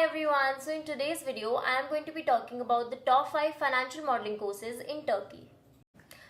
everyone, so in today's video I am going to be talking about the top 5 financial modeling courses in Turkey.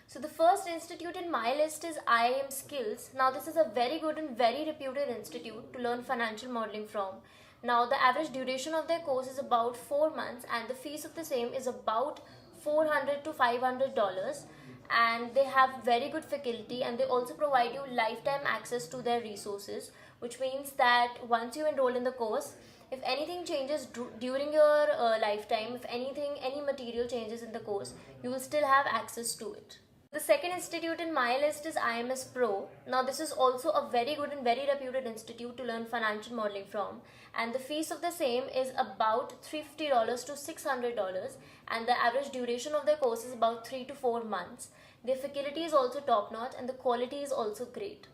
So the first institute in my list is IIM Skills. Now this is a very good and very reputed institute to learn financial modeling from. Now the average duration of their course is about 4 months and the fees of the same is about $400 to $500, and they have very good faculty and they also provide you lifetime access to their resources, which means that once you enroll in the course, if anything changes during your lifetime, if any material changes in the course, you will still have access to it. The second institute in my list is IMS Pro. Now this is also a very good and very reputed institute to learn financial modeling from, and the fees of the same is about $350 to $600, and the average duration of their course is about 3 to 4 months. Their faculty is also top notch and the quality is also great.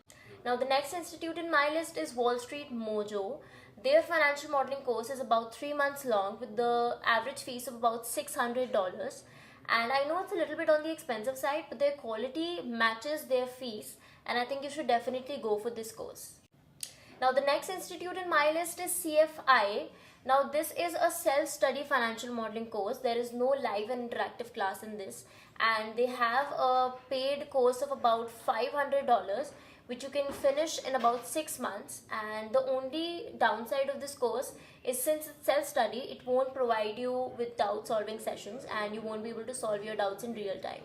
Now the next institute in my list is Wall Street Mojo. Their financial modeling course is about 3 months long with the average fees of about $600, and I know it's a little bit on the expensive side, but their quality matches their fees and I think you should definitely go for this course. Now the next institute in my list is CFI. Now this is a self-study financial modeling course. There is no live and interactive class in this, and they have a paid course of about $500 which you can finish in about 6 months, and the only downside of this course is since it's self-study, it won't provide you with doubt solving sessions and you won't be able to solve your doubts in real time.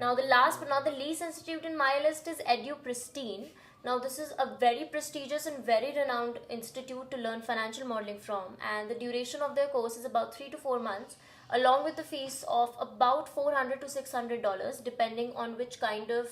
Now the last but not the least institute in my list is Edu Pristine. Now this is a very prestigious and very renowned institute to learn financial modeling from, and the duration of their course is about 3 to 4 months along with the fees of about $400 to $600 depending on which kind of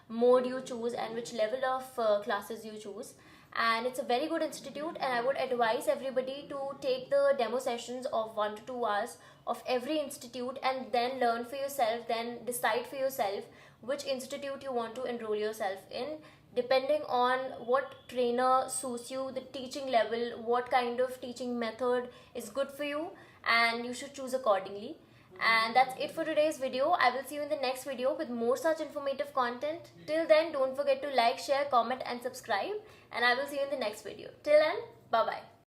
mode you choose and which level of classes you choose. And it's a very good institute, and I would advise everybody to take the demo sessions of 1 to 2 hours of every institute and then learn for yourself, then decide for yourself which institute you want to enroll yourself in depending on what trainer suits you, the teaching level, what kind of teaching method is good for you, and you should choose accordingly. And that's it for today's video. I will see you in the next video with more such informative content. Till then, don't forget to like, share, comment and subscribe, and I will see you in the next video. Till then, bye bye.